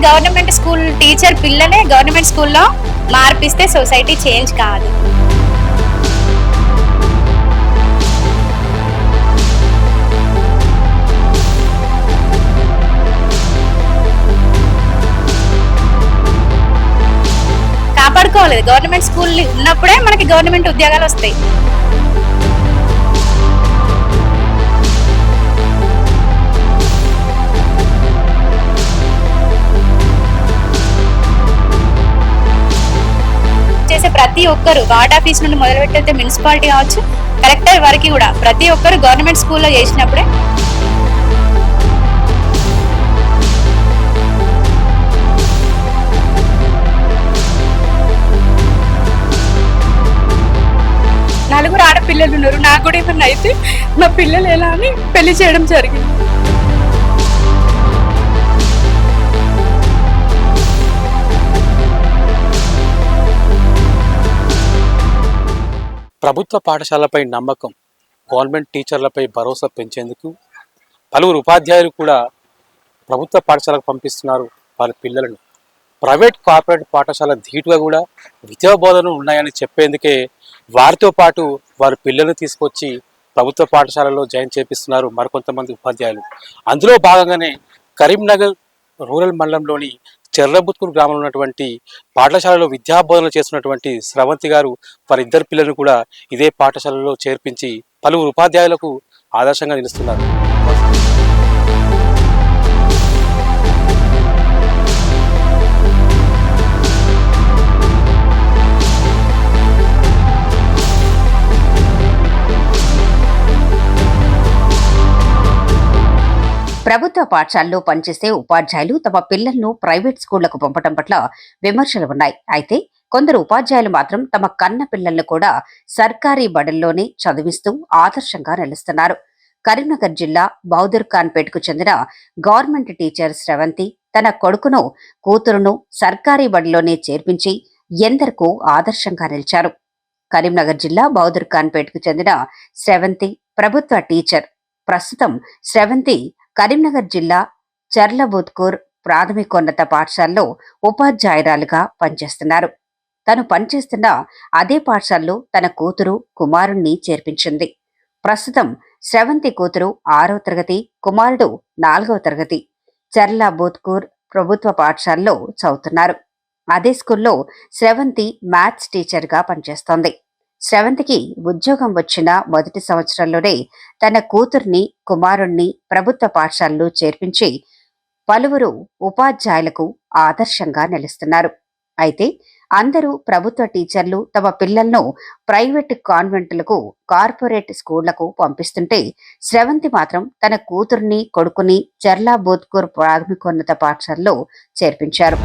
Government school teacher పిల్లలే government స్కూల్లో మార్పిస్తే society change కాదు. కాపాడుకోవాలి. గవర్నమెంట్ స్కూల్ ఉన్నప్పుడే మనకి గవర్నమెంట్ ఉద్యోగాలు వస్తాయి. చేసే ప్రతి ఒక్కరు వార్డ్ ఆఫీస్ నుండి మొదలుపెట్టితే మున్సిపాలిటీ కావచ్చు, కలెక్టర్ వరకు కూడా ప్రతి ఒక్కరు గవర్నమెంట్ స్కూల్లో చేసినప్పుడే నలుగురు ఆడపిల్లలు ఉన్నారు. నాకు కూడా ఏమన్నా అయితే మా పిల్లలు ఎలా అని పెళ్లి చేయడం జరిగింది. ప్రభుత్వ పాఠశాలపై నమ్మకం, గవర్నమెంట్ టీచర్లపై భరోసా పెంచేందుకు పలువురు ఉపాధ్యాయులు కూడా ప్రభుత్వ పాఠశాలకు పంపిస్తున్నారు వాళ్ళ పిల్లలను. ప్రైవేట్ కార్పొరేట్ పాఠశాల ధీటుగా కూడా విద్యా బోధనలు ఉన్నాయని చెప్పేందుకే వారితో పాటు వారి పిల్లలను తీసుకొచ్చి ప్రభుత్వ పాఠశాలలో జాయిన్ చేపిస్తున్నారు మరికొంతమంది ఉపాధ్యాయులు. అందులో భాగంగానే కరీంనగర్ రూరల్ మండలంలోని చెర్లబుత్కూరు గ్రామంలో ఉన్నటువంటి పాఠశాలలో విద్యాబోధనలు చేస్తున్నటువంటి స్రవంతి గారు వారిద్దరు పిల్లలను కూడా ఇదే పాఠశాలలో చేర్పించి పలువురు ఉపాధ్యాయులకు ఆదర్శంగా నిలుస్తున్నారు. ప్రభుత్వ పాఠశాలలో పనిచేసే ఉపాధ్యాయులు తమ పిల్లలను ప్రైవేట్ స్కూళ్లకు పంపడం పట్ల విమర్శలు ఉన్నాయి. అయితే కొందరు ఉపాధ్యాయులు మాత్రం తమ కన్న పిల్లలను కూడా సర్కారీ బడుల్లోనే చదివిస్తూ ఆదర్శంగా నిలుస్తున్నారు. కరీంనగర్ జిల్లా బహదూర్ ఖాన్పేట్కు చెందిన గవర్నమెంట్ టీచర్ స్రవంతి తన కొడుకును కూతురును సర్కారీ బడిలోనే చేర్పించి ఎందరికో ఆదర్శంగా నిలిచారు. కరీంనగర్ జిల్లా బహదూర్ ఖాన్పేట్కు చెందిన స్రవంతి ప్రభుత్వ టీచర్. ప్రస్తుతం స్రవంతి కరీంనగర్ జిల్లా చెర్లబుత్కూర్ ప్రాథమికోన్నత పాఠశాలలో ఉపాధ్యాయురాలుగా పనిచేస్తున్నారు. తను పనిచేస్తున్న అదే పాఠశాలలో తన కూతురు కుమారుణ్ణి చేర్పించింది. ప్రస్తుతం స్రవంతి కూతురు 6వ తరగతి, కుమారుడు 4వ తరగతి చెర్లబుత్కూర్ ప్రభుత్వ పాఠశాలలో చదువుతున్నారు. అదే స్కూల్లో స్రవంతి మ్యాథ్స్ టీచర్గా పనిచేస్తోంది. స్రవంతికి ఉద్యోగం వచ్చిన మొదటి సంవత్సరంలోనే తన కూతుర్ని కుమారుణ్ణి ప్రభుత్వ పాఠశాలలో చేర్పించి పలువురు ఉపాధ్యాయులకు ఆదర్శంగా నిలుస్తున్నారు. అయితే అందరూ ప్రభుత్వ టీచర్లు తమ పిల్లలను ప్రైవేట్ కాన్వెంట్లకు కార్పొరేట్ స్కూళ్లకు పంపిస్తుంటే స్రవంతి మాత్రం తన కూతుర్ని కొడుకుని చెర్లబుత్కూర్ ప్రాథమికోన్నత పాఠశాలలో చేర్పించారు.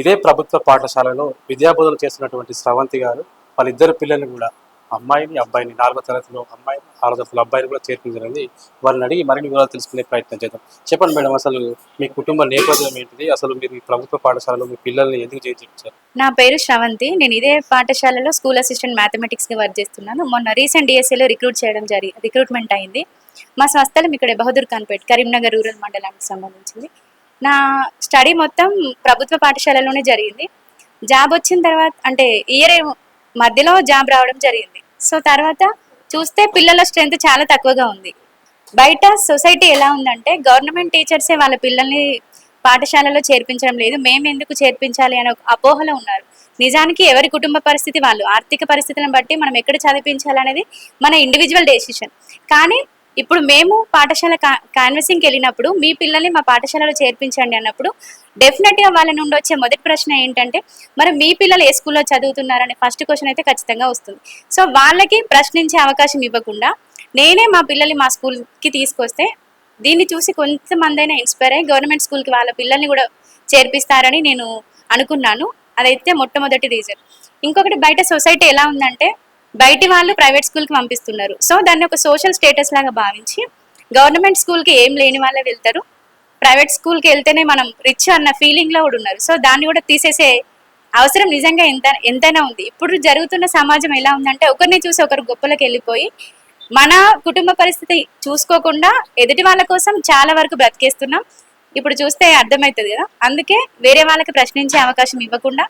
ఇదే ప్రభుత్వ పాఠశాలలో విద్యాబోధనలు చేస్తున్నటువంటి స్రవంతి గారు వాళ్ళిద్దరు పిల్లల్ని కూడా అమ్మాయిని అబ్బాయిని 4వ తరగతిలో అమ్మాయిని 6వ తరగతిలో అబ్బాయిని కూడా చేర్పించారండి. వారిని అడిగి మరిన్ని వివరాలు తెలుసుకునే ప్రయత్నం చేద్దాం. చెప్పండి మేడం, అసలు మీ కుటుంబ నేపథ్యం ఏంటిది? అసలు మీరు ఈ ప్రభుత్వ పాఠశాలలో మీ పిల్లల్ని ఎందుకు చేర్పించారు? నా పేరు శ్రవంతి. నేను ఇదే పాఠశాలలో స్కూల్ అసిస్టెంట్ మ్యాథమెటిక్స్ గా వర్క్ చేస్తున్నాను. మొన్న రీసెంట్ డిఎస్ఏలో రిక్రూట్మెంట్ అయింది. మా స్వస్థలం ఇక్కడ బహదూర్ ఖాన్పేట్ కరీంనగర్ రూరల్ మండలానికి సంబంధించింది. నా స్టడీ మొత్తం ప్రభుత్వ పాఠశాలలోనే జరిగింది. జాబ్ వచ్చిన తర్వాత అంటే ఇయర్ మధ్యలో జాబ్ రావడం జరిగింది. సో తర్వాత చూస్తే పిల్లల స్ట్రెంత్ చాలా తక్కువగా ఉంది. బయట సొసైటీ ఎలా ఉందంటే గవర్నమెంట్ టీచర్సే వాళ్ళ పిల్లల్ని పాఠశాలలో చేర్పించడం లేదు, మేము ఎందుకు చేర్పించాలి అనే అపోహలో ఉన్నారు. నిజానికి ఎవరి కుటుంబ పరిస్థితి వాళ్ళు, ఆర్థిక పరిస్థితులను బట్టి మనం ఎక్కడ చదివించాలనేది మన ఇండివిజువల్ డెసిషన్. కానీ ఇప్పుడు మేము పాఠశాల కాన్వెసింగ్కి వెళ్ళినప్పుడు మీ పిల్లల్ని మా పాఠశాలలో చేర్పించండి అన్నప్పుడు డెఫినెట్గా వాళ్ళ నుండి వచ్చే మొదటి ప్రశ్న ఏంటంటే మరి మీ పిల్లలు ఏ స్కూల్లో చదువుతున్నారనే ఫస్ట్ క్వశ్చన్ అయితే ఖచ్చితంగా వస్తుంది. సో వాళ్ళకి ప్రశ్నించే అవకాశం ఇవ్వకుండా నేనే మా పిల్లల్ని మా స్కూల్కి తీసుకొస్తే దీన్ని చూసి కొంతమంది అయినా ఇన్స్పైర్ అయ్యి గవర్నమెంట్ స్కూల్కి వాళ్ళ పిల్లల్ని కూడా చేర్పిస్తారని నేను అనుకున్నాను. అదైతే మొట్టమొదటి రీజన్. ఇంకొకటి బయట సొసైటీ ఎలా ఉందంటే బయటి వాళ్ళు ప్రైవేట్ స్కూల్కి పంపిస్తున్నారు. సో దాన్ని ఒక సోషల్ స్టేటస్ లాగా భావించి గవర్నమెంట్ స్కూల్కి ఏం లేని వాళ్ళే వెళ్తారు, ప్రైవేట్ స్కూల్కి వెళ్తేనే మనం రిచ్ అన్న ఫీలింగ్లో కూడా ఉన్నారు. సో దాన్ని కూడా తీసేసే అవసరం నిజంగా ఎంతైనా ఉంది. ఇప్పుడు జరుగుతున్న సమాజం ఎలా ఉందంటే ఒకరిని చూసి ఒకరు గొప్పలకు వెళ్ళిపోయి మన కుటుంబ పరిస్థితి చూసుకోకుండా ఎదుటి వాళ్ళ కోసం చాలా వరకు బ్రతికేస్తున్నాం. ఇప్పుడు చూస్తే అర్థమవుతుంది కదా. అందుకే వేరే వాళ్ళకి ప్రశ్నించే అవకాశం ఇవ్వకుండా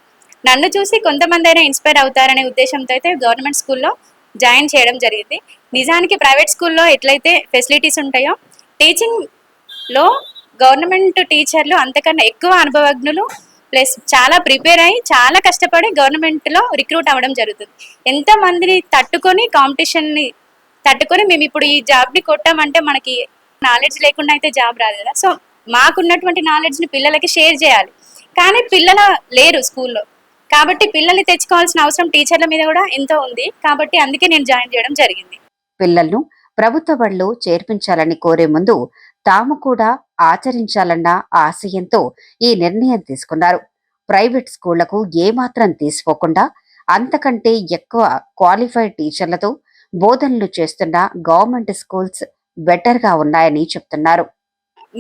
నన్ను చూసి కొంతమంది అయినా ఇన్స్పైర్ అవుతారనే ఉద్దేశంతో అయితే గవర్నమెంట్ స్కూల్లో జాయిన్ చేయడం జరిగింది. నిజానికి ప్రైవేట్ స్కూల్లో ఎట్లయితే ఫెసిలిటీస్ ఉంటాయో టీచింగ్లో గవర్నమెంట్ టీచర్లు అంతకన్నా ఎక్కువ అనుభవజ్ఞులు, ప్లస్ చాలా ప్రిపేర్ అయ్యి చాలా కష్టపడి గవర్నమెంట్లో రిక్రూట్ అవ్వడం జరుగుతుంది. ఎంతమందిని తట్టుకొని కాంపిటీషన్ని తట్టుకొని మేము ఇప్పుడు ఈ జాబ్ని కొట్టామంటే మనకి నాలెడ్జ్ లేకుండా అయితే జాబ్ రాదు కదా. సో మాకున్నటువంటి నాలెడ్జ్ని పిల్లలకి షేర్ చేయాలి. కానీ పిల్లల లేరు స్కూల్లో, కాబట్టి పిల్లల్ని తెచ్చుకోవాల్సిన అవసరం టీచర్ల మీద కూడా ఎంతో ఉంది. కాబట్టి అందుకే నేను జాయిన్ చేయడం జరిగింది. పిల్లలను ప్రభుత్వ బడిలో చేర్పించాలని కోరే ముందు తాము కూడా ఆచరించాలన్న ఆశయంతో ఈ నిర్ణయం తీసుకున్నారు. ప్రైవేట్ స్కూళ్లకు ఏమాత్రం తీసుకోకుండా అంతకంటే ఎక్కువ క్వాలిఫైడ్ టీచర్లతో బోధనలు చేస్తున్న గవర్నమెంట్ స్కూల్స్ బెటర్ గా ఉన్నాయని చెప్తున్నారు.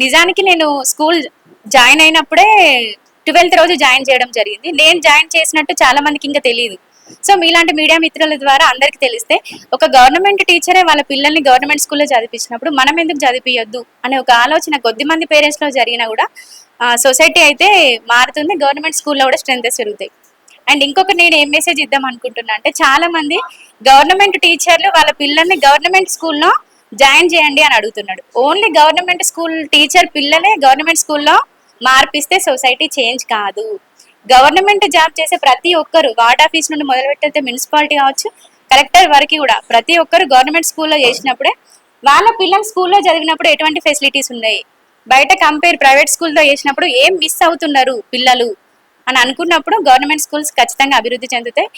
నిజానికి నేను స్కూల్ జాయిన్ అయినప్పుడే 12th రోజు జాయిన్ చేయడం జరిగింది. నేను జాయిన్ చేసినట్టు చాలా మందికి ఇంకా తెలియదు. సో మీలాంటి మీడియా మిత్రుల ద్వారా అందరికీ తెలిస్తే ఒక గవర్నమెంట్ టీచరే వాళ్ళ పిల్లల్ని గవర్నమెంట్ స్కూల్లో చదివించినప్పుడు మనం ఎందుకు చదివియొద్దు అనే ఒక ఆలోచన కొద్ది మంది పేరెంట్స్ లో జరిగినా కూడా సొసైటీ అయితే మారుతుంది. గవర్నమెంట్ స్కూల్లో కూడా స్ట్రెంగ్త్ పెరుగుతాయి. అండ్ ఇంకొక నేను ఏం మెసేజ్ ఇద్దాం అనుకుంటున్నా అంటే చాలా మంది గవర్నమెంట్ టీచర్లు వాళ్ళ పిల్లల్ని గవర్నమెంట్ స్కూల్లో జాయిన్ చేయండి అని అడుగుతున్నాడు. ఓన్లీ గవర్నమెంట్ స్కూల్ టీచర్ పిల్లలే గవర్నమెంట్ స్కూల్లో మార్పిస్తే సొసైటీ చేంజ్ కాదు. గవర్నమెంట్ జాబ్ చేసే ప్రతి ఒక్కరు వార్డ్ ఆఫీస్ నుండి మొదలుపెట్టితే మున్సిపాలిటీ కావచ్చు, కలెక్టర్ వరకు కూడా ప్రతి ఒక్కరు గవర్నమెంట్ స్కూల్లో చేసినప్పుడే వాళ్ళ పిల్లలు స్కూల్లో చదివినప్పుడు ఎటువంటి ఫెసిలిటీస్ ఉన్నాయి, బయట కంపేర్ ప్రైవేట్ స్కూల్తో చేసినప్పుడు ఏం మిస్ అవుతున్నారు పిల్లలు అని అనుకున్నప్పుడు గవర్నమెంట్ స్కూల్స్ ఖచ్చితంగా అభివృద్ధి చెందుతాయి.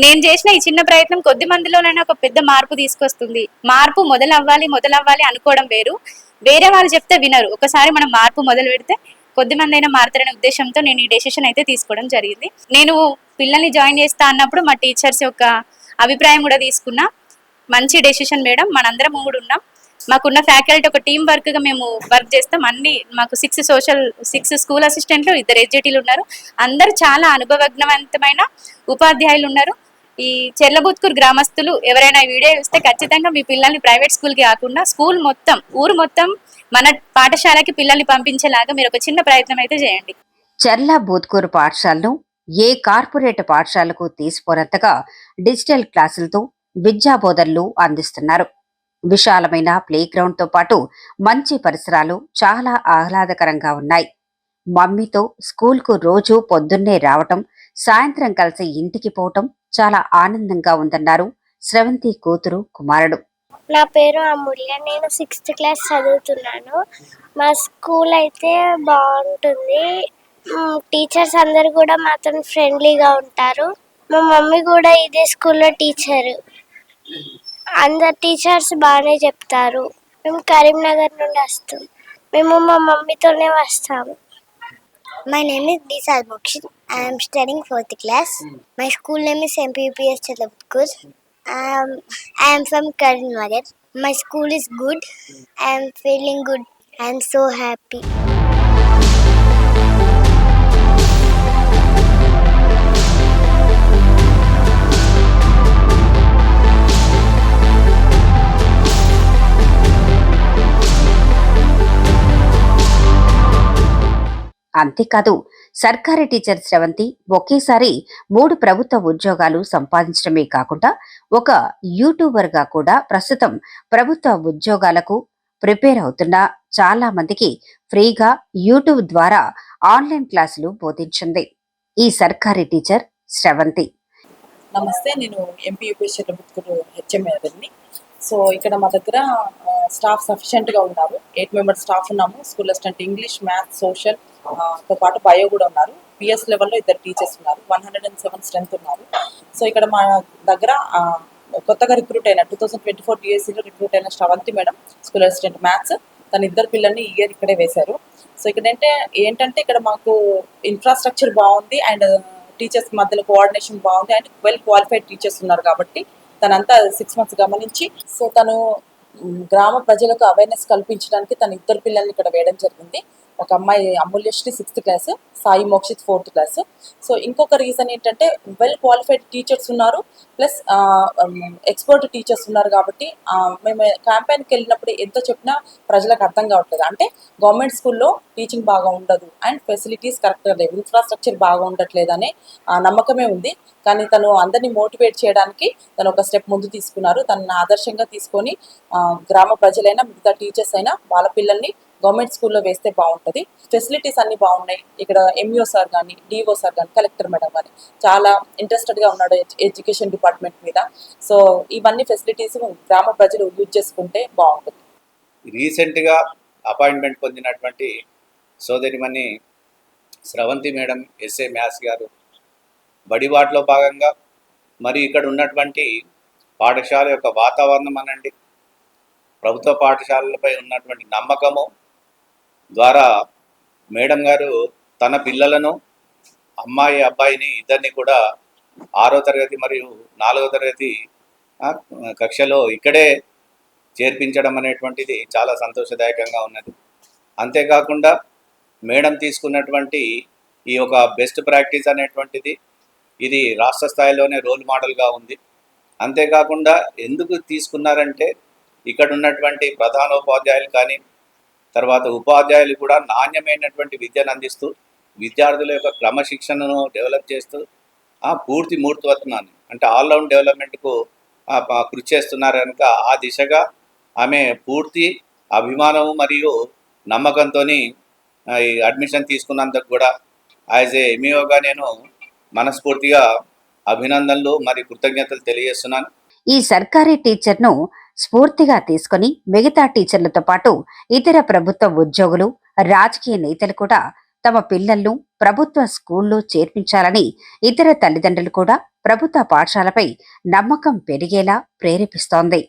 నేను చేసిన ఈ చిన్న ప్రయత్నం కొద్ది మందిలోనైనా ఒక పెద్ద మార్పు తీసుకొస్తుంది. మార్పు మొదలవ్వాలి అనుకోవడం వేరు, వేరే వాళ్ళు చెప్తే వినరు. ఒకసారి మనం మార్పు మొదలు పెడితే కొద్ది మంది అయినా మారుతారనే ఉద్దేశంతో నేను ఈ డెసిషన్ అయితే తీసుకోవడం జరిగింది. నేను పిల్లల్ని జాయిన్ చేస్తా అన్నప్పుడు మా టీచర్స్ యొక్క అభిప్రాయం కూడా తీసుకున్నా. మంచి డెసిషన్ మేడం, మనందరం కూడా ఉన్నాం. మాకున్న ఫ్యాకల్టీ ఒక టీం వర్క్ గా మేము వర్క్ చేస్తాం. మాకు 6 స్కూల్ అసిస్టెంట్లు, 2 ఎస్జిటీలు ఉన్నారు. అందరూ చాలా అనుభవజ్ఞవంతమైన ఉపాధ్యాయులు ఉన్నారు. ఈ చెర్లబుత్కూరు గ్రామస్తులు ఎవరైనా ఈ వీడియో చూస్తే ఖచ్చితంగా మీ పిల్లల్ని ప్రైవేట్ స్కూల్కి కాకుండా స్కూల్ మొత్తం ఊరు మొత్తం మన పాఠశాలకి పిల్లల్ని పంపించేలాగా మీరు ఒక చిన్న ప్రయత్నం అయితే చేయండి. చెర్ల బూత్కూరు పాఠశాలను ఏ కార్పొరేట్ పాఠశాలకు తీసిపోనంతగా డిజిటల్ క్లాసులతో విద్యా బోధనలు అందిస్తున్నారు. విశాలమైన ప్లే గ్రౌండ్ తో పాటు మంచి పరిసరాలు చాలా ఆహ్లాదకరంగా ఉన్నాయి. మమ్మీతో స్కూల్కు రోజు పొద్దున్నే రావటం, సాయంత్రం కలిసి ఇంటికి పోవటం చాలా ఆనందంగా ఉందన్నారు స్రవంతి కూతురు కుమారుడు. నా పేరు అమూల్య, నేను 6th క్లాస్ చదువుతున్నాను. మా స్కూల్ అయితే బాగుంటుంది. టీచర్స్ అందరు కూడా మాతో ఫ్రెండ్లీగా ఉంటారు. మా మమ్మీ కూడా ఇదే స్కూల్లో టీచరు. అందరు టీచర్స్ బాగానే చెప్తారు. మేము కరీంనగర్ నుండి వస్తాం. మేము మా మమ్మీతోనే వస్తాము. My name is D. Salmokshit. I am studying 4th class. My school name is MPUPS Chalabutkur. I am from Karimnagar. My school is good. I am feeling good. I am so happy. అంతేకాదు సర్కారీ teacher స్రవంతి ఒకేసారి 3 ప్రభుత్వ ఉద్యోగాలు సంపాదించడమే కాకుండా ఒక YouTuber గా కూడా ప్రస్తుతం ప్రభుత్వ ఉద్యోగాలకు ప్రిపేర్ అవుతున్న చాలా మందికి ఫ్రీగా యూట్యూబ్ ద్వారా ఆన్లైన్ క్లాసులు బోధించింది ఈ సర్కారీ టీచర్ స్రవంతి. నమస్తే, నేను ఎంపీయూపీఎస్ చెర్లబుత్కూరు హెచ్ఎంఏని. సో ఇక్కడ మా దగ్గర స్టాఫ్ సఫిషియెంట్గా ఉన్నారు. 8 మెంబర్స్ స్టాఫ్ ఉన్నాము. School assistant English, maths, social తో పాటు బయో కూడా ఉన్నారు. పిఎస్ లెవెల్లో 2 టీచర్స్ ఉన్నారు. 107 స్ట్రెంత్ ఉన్నారు. సో ఇక్కడ మా దగ్గర కొత్తగా రిక్రూట్ అయిన 2024 డిఎస్సిలో రిక్రూట్ అయిన Sravanthi madam, school assistant maths, తన 2 పిల్లల్ని ఈ ఇయర్ ఇక్కడే వేశారు. సో ఇక్కడ ఏంటంటే ఇక్కడ మాకు ఇన్ఫ్రాస్ట్రక్చర్ బాగుంది అండ్ టీచర్స్ మధ్యలో కోఆర్డినేషన్ బాగుంది అండ్ వెల్ క్వాలిఫైడ్ టీచర్స్ ఉన్నారు. కాబట్టి తనంతా 6 months గమనించి సో తను గ్రామ ప్రజలకు అవేర్నెస్ కల్పించడానికి తన 2 పిల్లల్ని ఇక్కడ వేయడం జరిగింది. ఒక అమ్మాయి అమూల్యశ్రీ 6th class, Sai Mokshith 4th class. So ఇంకొక రీజన్ ఏంటంటే వెల్ క్వాలిఫైడ్ టీచర్స్ ఉన్నారు, ప్లస్ ఎక్స్పర్ట్ టీచర్స్ ఉన్నారు. కాబట్టి మేము క్యాంపెయిన్కి వెళ్ళినప్పుడు ఎంత చెప్పినా ప్రజలకు అర్థం కావట్లేదు. అంటే గవర్నమెంట్ స్కూల్లో టీచింగ్ బాగా ఉండదు అండ్ ఫెసిలిటీస్ కరెక్ట్గా లేవు, ఇన్ఫ్రాస్ట్రక్చర్ బాగా ఉండట్లేదు అనే నమ్మకమే ఉంది. కానీ తను అందరినీ మోటివేట్ చేయడానికి తను ఒక స్టెప్ ముందు తీసుకున్నారు. తనని ఆదర్శంగా తీసుకొని గ్రామ ప్రజలైనా మిగతా టీచర్స్ అయినా వాళ్ళ పిల్లల్ని గవర్నమెంట్ స్కూల్లో వేస్తే బాగుంటుంది. ఫెసిలిటీస్ అన్నీ బాగున్నాయి. ఇక్కడ ఎంఈఓ సార్ కానీ, డిఓ సార్ కానీ, కలెక్టర్ మేడం కానీ చాలా ఇంట్రెస్టెడ్గా ఉన్నాడు ఎడ్యుకేషన్ డిపార్ట్మెంట్ మీద. సో ఇవన్నీ ఫెసిలిటీస్ గ్రామ ప్రజలు యూజ్ చేసుకుంటే బాగుంటుంది. రీసెంట్గా అపాయింట్మెంట్ పొందినటువంటి సోదరిమణి స్రవంతి మేడం, ఎస్ఏ మ్యాథ్స్ గారు బడిబాటలో భాగంగా మరి ఇక్కడ ఉన్నటువంటి పాఠశాల యొక్క వాతావరణం అనండి, ప్రభుత్వ పాఠశాలలపై ఉన్నటువంటి నమ్మకము ద్వారా మేడం గారు తన పిల్లలను, అమ్మాయి అబ్బాయిని ఇద్దరిని కూడా 6వ తరగతి మరియు 4వ తరగతి కక్షలో ఇక్కడే చేర్పించడం అనేటువంటిది చాలా సంతోషదాయకంగా ఉన్నది. అంతేకాకుండా మేడం తీసుకున్నటువంటి ఈ యొక్క బెస్ట్ ప్రాక్టీస్ అనేటువంటిది ఇది రాష్ట్ర స్థాయిలోనే రోల్ మోడల్గా ఉంది. అంతేకాకుండా ఎందుకు తీసుకున్నారంటే ఇక్కడ ఉన్నటువంటి ప్రధానోపాధ్యాయులు కానీ, తర్వాత ఉపాధ్యాయులు కూడా నాణ్యమైనటువంటి విద్యను అందిస్తూ విద్యార్థుల యొక్క క్రమశిక్షణను డెవలప్ చేస్తూ పూర్తి మూర్తివర్తనాన్ని అంటే ఆల్రౌండ్ డెవలప్మెంట్కు కృషి చేస్తున్నారు కనుక ఆ దిశగా ఆమె పూర్తి అభిమానము మరియు నమ్మకంతో ఈ అడ్మిషన్ తీసుకున్నందుకు కూడా యాజ్ ఏ ఎంఈఓగా నేను మనస్ఫూర్తిగా అభినందనలు మరియు కృతజ్ఞతలు తెలియజేస్తున్నాను. ఈ సర్కారీ టీచర్ను స్ఫూర్తిగా తీసుకుని మిగతా టీచర్లతో పాటు ఇతర ప్రభుత్వ ఉద్యోగులు, రాజకీయ నేతలు కూడా తమ పిల్లలను ప్రభుత్వ స్కూల్లో చేర్పించాలని ఇతర తల్లిదండ్రులు కూడా ప్రభుత్వ పాఠశాలపై నమ్మకం పెరిగేలా ప్రేరేపిస్తోంది.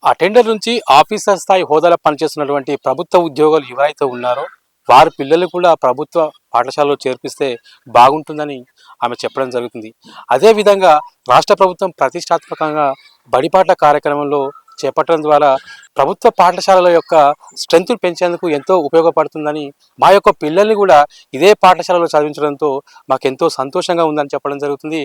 అటెండర్ నుంచి ఆఫీసర్ స్థాయి హోదాలో పనిచేస్తున్నటువంటి ప్రభుత్వ ఉద్యోగులు ఎవరైతే ఉన్నారో వారి పిల్లలు కూడా ప్రభుత్వ పాఠశాలలో చేర్పిస్తే బాగుంటుందని ఆమె చెప్పడం జరుగుతుంది. అదేవిధంగా రాష్ట్ర ప్రభుత్వం ప్రతిష్టాత్మకంగా బడిపాట్ల కార్యక్రమంలో చేపట్టడం ద్వారా ప్రభుత్వ పాఠశాలల యొక్క స్ట్రెంగ్త్ పెంచేందుకు ఎంతో ఉపయోగపడుతుందని, మా యొక్క పిల్లల్ని కూడా ఇదే పాఠశాలలో చదివించడంతో మాకు ఎంతో సంతోషంగా ఉందని చెప్పడం జరుగుతుంది.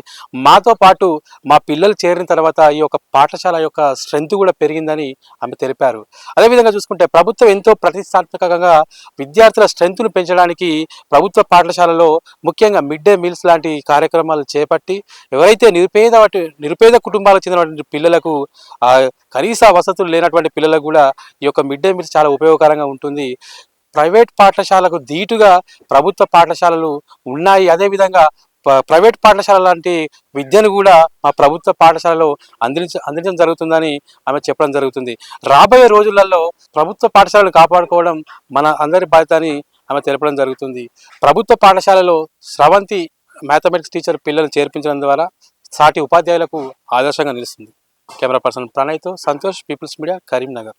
మాతో పాటు మా పిల్లలు చేరిన తర్వాత ఈ యొక్క పాఠశాల యొక్క స్ట్రెంగ్త్ కూడా పెరిగిందని ఆమె తెలిపారు. అదేవిధంగా చూసుకుంటే ప్రభుత్వం ఎంతో ప్రతిష్టాత్మకంగా విద్యార్థుల స్ట్రెంగ్త్ను పెంచడానికి ప్రభుత్వ పాఠశాలలో ముఖ్యంగా మిడ్ డే మీల్స్ లాంటి కార్యక్రమాలు చేపట్టి ఎవరైతే నిరుపేద కుటుంబాలకు చెందినటువంటి పిల్లలకు కనీస వసతులు లేనటువంటి పిల్లలకు కూడా ఈ యొక్క మిడ్ డే మీల్స్ చాలా ఉపయోగకరంగా ఉంటుంది. ప్రైవేట్ పాఠశాలకు ధీటుగా ప్రభుత్వ పాఠశాలలు ఉన్నాయి. అదేవిధంగా ప్రైవేట్ పాఠశాల లాంటి విద్యను కూడా మా ప్రభుత్వ పాఠశాలలో అందించడం జరుగుతుందని ఆమె చెప్పడం జరుగుతుంది. రాబోయే రోజులలో ప్రభుత్వ పాఠశాలను కాపాడుకోవడం మన అందరి బాధ్యత అని ఆమె తెలపడం జరుగుతుంది. ప్రభుత్వ పాఠశాలలో స్రవంతి మ్యాథమెటిక్స్ టీచర్ పిల్లలను చేర్పించడం ద్వారా సాటి ఉపాధ్యాయులకు ఆదర్శంగా నిలుస్తుంది. కెమెరా పర్సన్ ప్రణయ్తో సంతోష్, పీపుల్స్ మీడియా, కరీంనగర్.